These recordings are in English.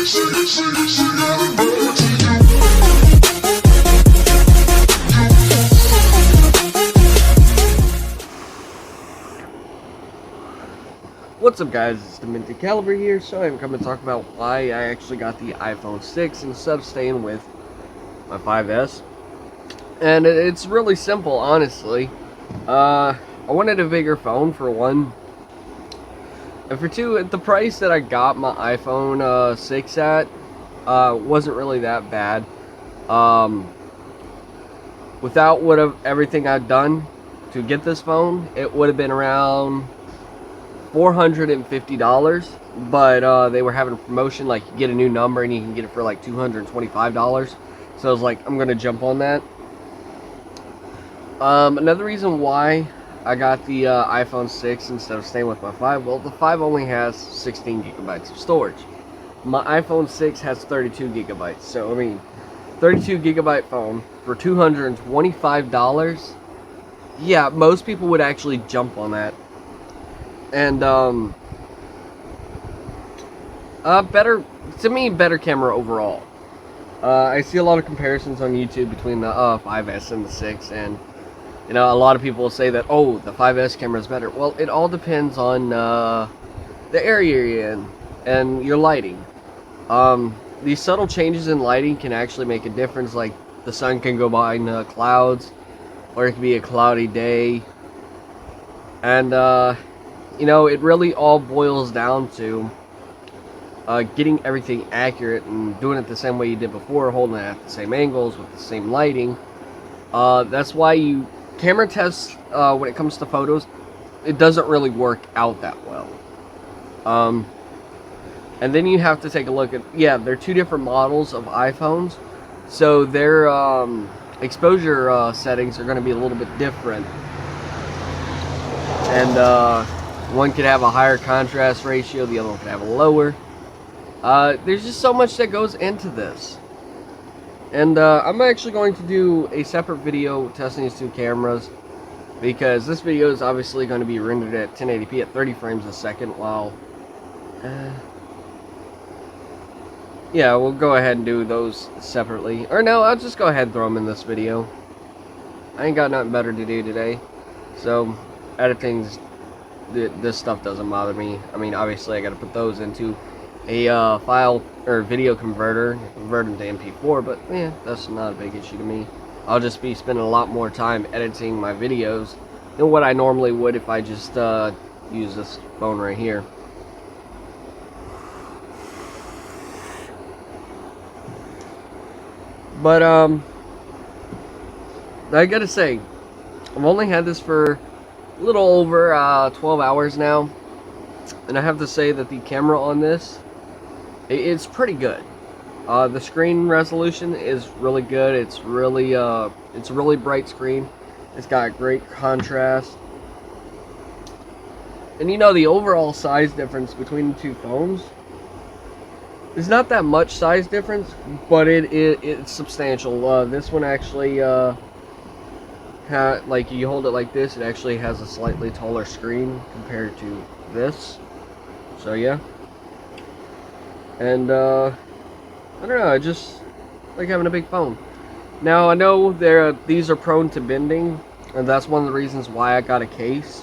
What's up, guys? It's Demented Caliber here. So I'm coming to talk about why I actually got the iPhone 6 instead of staying with my 5S. And it's really simple, honestly. I wanted a bigger phone, for one. And for two, at the price that I got my iPhone 6 at, wasn't really that bad. Without everything I've done to get this phone, it would have been around $450, but they were having a promotion, like you get a new number and you can get it for like $225. So I was like, I'm gonna jump on that. Another reason why I got the iPhone 6 instead of staying with my 5, well, the 5 only has 16 gigabytes of storage. My iPhone 6 has 32 gigabytes. So I mean, 32 gigabyte phone for $225. Yeah, most people would actually jump on that. And better camera overall. I see a lot of comparisons on YouTube between the 5S and the 6, and you know, a lot of people will say that, oh, the 5S camera is better. Well, it all depends on the area you're in and your lighting. These subtle changes in lighting can actually make a difference. Like the sun can go behind clouds, or it can be a cloudy day, and you know, it really all boils down to getting everything accurate and doing it the same way you did before, holding it at the same angles with the same lighting. That's why camera tests, when it comes to photos, it doesn't really work out that well. And then you have to take a look at, yeah, they're two different models of iPhones, so their exposure settings are going to be a little bit different. And one could have a higher contrast ratio, the other one could have a lower. There's just so much that goes into this. And I'm actually going to do a separate video testing these two cameras, because this video is obviously going to be rendered at 1080p at 30 frames a second, while yeah, we'll go ahead and do those separately. Or no, I'll just go ahead and throw them in this video. I ain't got nothing better to do today, so editing, this stuff doesn't bother me. I mean, obviously I got to put those into a file or video converter, convert them to MP4, but yeah, that's not a big issue to me. I'll just be spending a lot more time editing my videos than what I normally would if I just use this phone right here. But I gotta say, I've only had this for a little over 12 hours now, and I have to say that the camera on this, it's pretty good. The screen resolution is really good. It's a really bright screen. It's got great contrast, and you know, the overall size difference between the two phones, there's not that much size difference, but it's substantial. This one actually like, you hold it like this, it actually has a slightly taller screen compared to this. So yeah. And I don't know, I just like having a big phone. Now I know these are prone to bending, and that's one of the reasons why I got a case.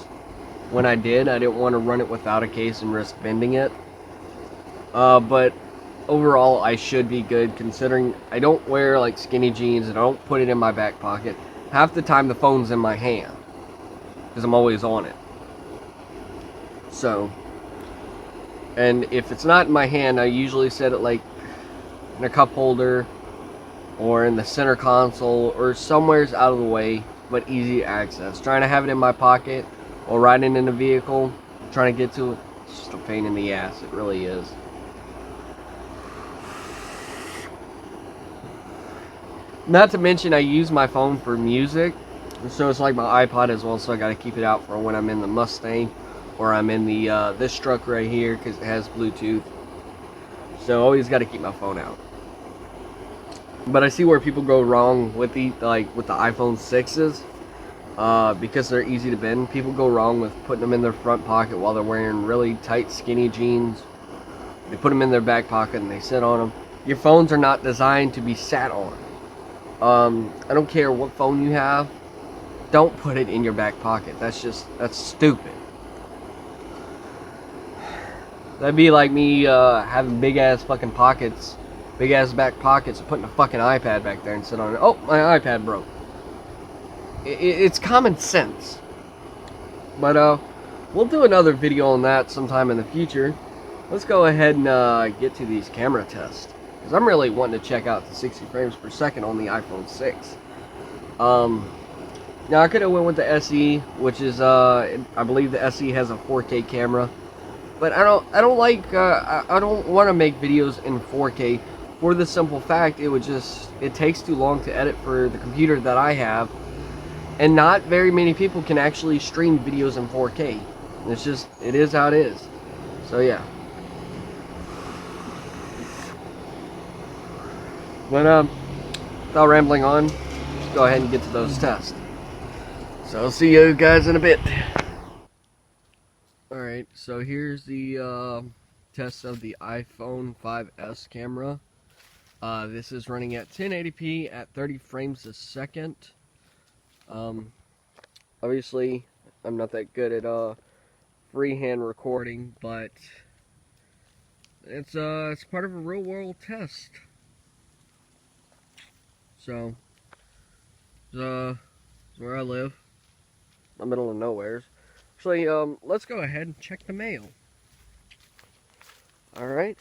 When I did, I didn't want to run it without a case and risk bending it. But overall, I should be good, considering I don't wear like skinny jeans and I don't put it in my back pocket. Half the time the phone's in my hand, because I'm always on it. So, and if it's not in my hand, I usually set it like in a cup holder or in the center console or somewhere's out of the way but easy access. Trying to have it in my pocket or riding in a vehicle, trying to get to it, it's just a pain in the ass. It really is. Not to mention, I use my phone for music, so it's like my iPod as well, so I got to keep it out for when I'm in the Mustang, or I'm in the this truck right here, because it has Bluetooth. So always got to keep my phone out. But I see where people go wrong with the iPhone 6s, because they're easy to bend. People go wrong with putting them in their front pocket while they're wearing really tight, skinny jeans, They put them in their back pocket and they sit on them. Your phones are not designed to be sat on. I don't care what phone you have. Don't put it in your back pocket. That's stupid. That'd be like me having big ass fucking pockets, big ass back pockets, and putting a fucking iPad back there and sit on it. Oh, my iPad broke. It's common sense. But we'll do another video on that sometime in the future. Let's go ahead and get to these camera tests, because I'm really wanting to check out the 60 frames per second on the iPhone 6. Now I could have went with the SE, which is I believe the SE has a 4K camera, but I don't like I don't want to make videos in 4K for the simple fact it takes too long to edit for the computer that I have, and not very many people can actually stream videos in 4K. It is how it is. So yeah. But without rambling on, let's go ahead and get to those tests. So I'll see you guys in a bit. Alright, so here's the test of the iPhone 5S camera. This is running at 1080p at 30 frames a second. Obviously, I'm not that good at freehand recording, but it's part of a real world test. So, it's where I live, in the middle of nowhere. Actually, let's go ahead and check the mail. Alright.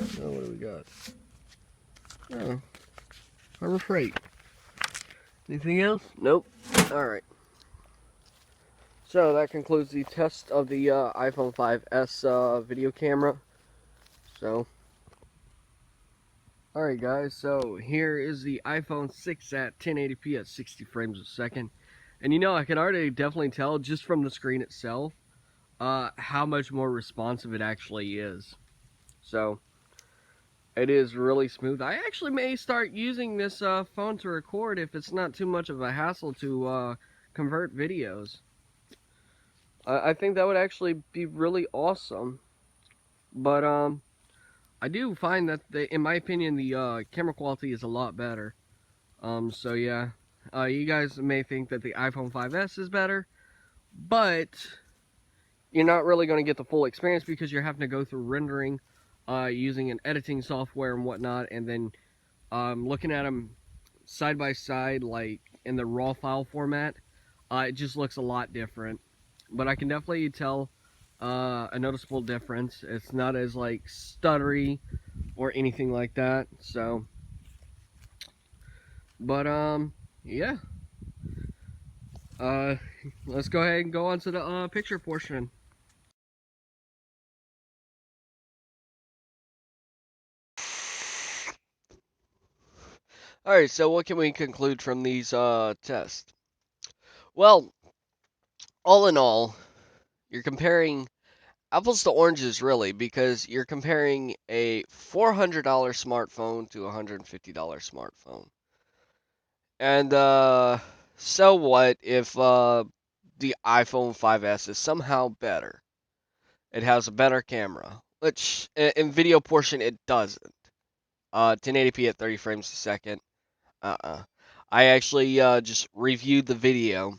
So, what do we got? Oh, Harbor Freight. Anything else? Nope. Alright. So, that concludes the test of the iPhone 5S video camera. So, alright guys, so here is the iPhone 6 at 1080p at 60 frames a second. And you know, I can already definitely tell just from the screen itself how much more responsive it actually is. So, it is really smooth. I actually may start using this phone to record if it's not too much of a hassle to convert videos. I think that would actually be really awesome. But I do find that, in my opinion, the camera quality is a lot better. So yeah, you guys may think that the iPhone 5S is better, but you're not really going to get the full experience because you're having to go through rendering, using an editing software and whatnot, and then looking at them side by side, like in the raw file format, it just looks a lot different. But I can definitely tell a noticeable difference. It's not as like stuttery or anything like that. So, but yeah. Let's go ahead and go on to the picture portion. Alright, so what can we conclude from these tests? Well, all in all, you're comparing apples to oranges, really, because you're comparing a $400 smartphone to a $150 smartphone. And so what if the iPhone 5S is somehow better? It has a better camera, which in video portion it doesn't. 1080p at 30 frames a second. I actually just reviewed the video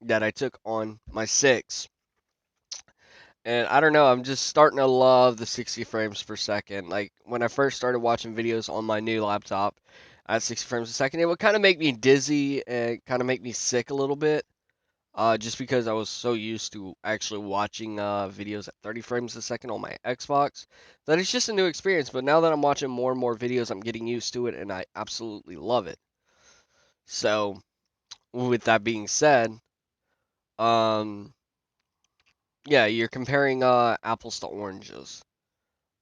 that I took on my 6. And I don't know, I'm just starting to love the 60 frames per second. Like, when I first started watching videos on my new laptop at 60 frames a second, it would kind of make me dizzy and kind of make me sick a little bit. Just because I was so used to actually watching videos at 30 frames a second on my Xbox, that it's just a new experience. But now that I'm watching more and more videos, I'm getting used to it, and I absolutely love it. So, with that being said, um, yeah, you're comparing apples to oranges.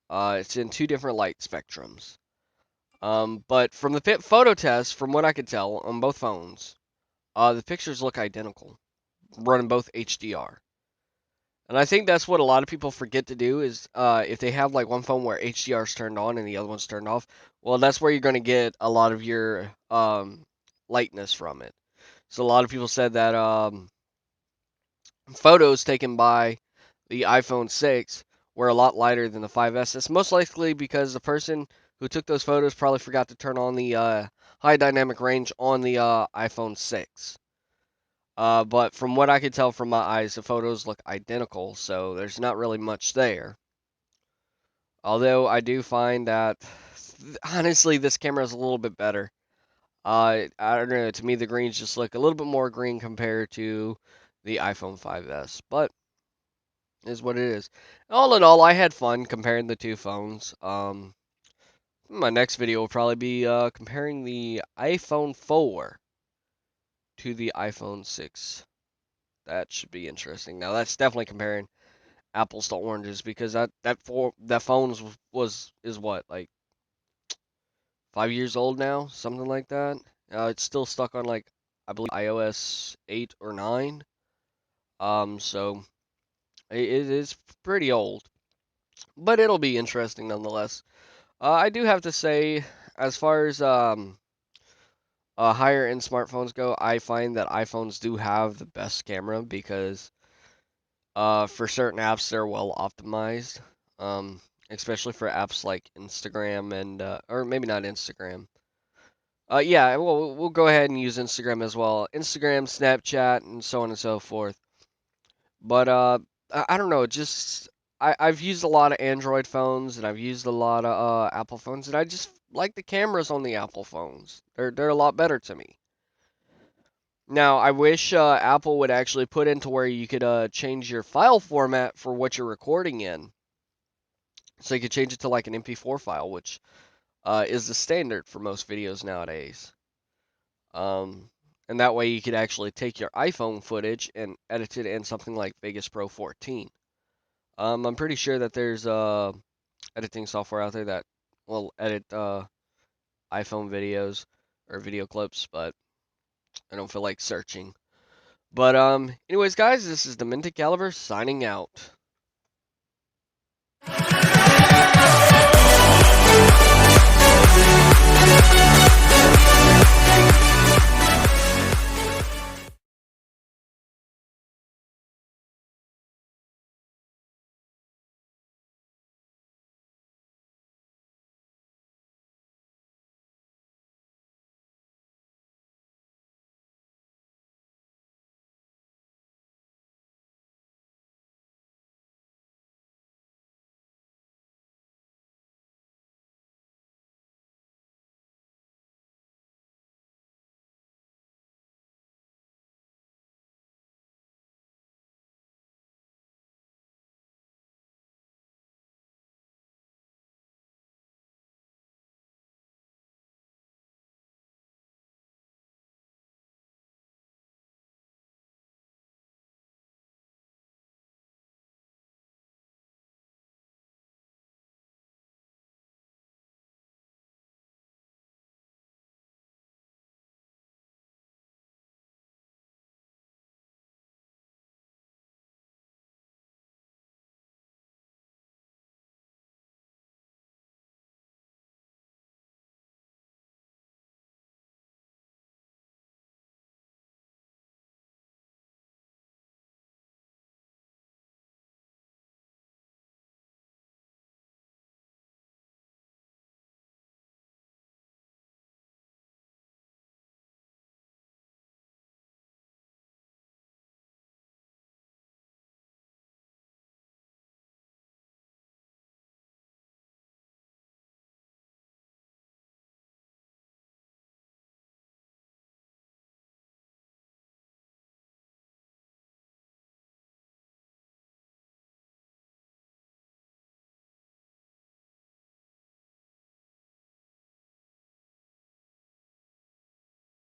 It's in two different light spectrums. But from the photo test, from what I could tell on both phones, the pictures look identical, running both HDR. And I think that's what a lot of people forget to do is if they have like one phone where HDR is turned on and the other one's turned off, well, that's where you're going to get a lot of your lightness from it. So a lot of people said that photos taken by the iPhone 6 were a lot lighter than the 5S. It's most likely because the person who took those photos probably forgot to turn on the high dynamic range on the iPhone 6. But from what I could tell from my eyes, the photos look identical, so there's not really much there. Although I do find that, honestly, this camera is a little bit better. I don't know. To me, the greens just look a little bit more green compared to the iPhone 5S, but is what it is. All in all, I had fun comparing the two phones. My next video will probably be comparing the iPhone 4 to the iPhone 6. That should be interesting. Now, that's definitely comparing apples to oranges because that phone is what, like 5 years old now, something like that. It's still stuck on, like, I believe iOS 8 or 9. So it is pretty old, but it'll be interesting nonetheless. I do have to say, as far as higher end smartphones go, I find that iPhones do have the best camera because for certain apps they're well optimized. Especially for apps like Instagram and or maybe not Instagram. Yeah, well, we'll go ahead and use Instagram as well. Instagram, Snapchat, and so on and so forth. But I don't know, just I've used a lot of Android phones and I've used a lot of Apple phones, and I just like the cameras on the Apple phones. They're a lot better to me. Now, I wish Apple would actually put into where you could change your file format for what you're recording in. So you could change it to like an MP4 file, which is the standard for most videos nowadays. And that way you could actually take your iPhone footage and edit it in something like Vegas Pro 14. I'm pretty sure that there's editing software out there that will edit iPhone videos or video clips, but I don't feel like searching. But anyways, guys, this is the Mintic Caliber signing out.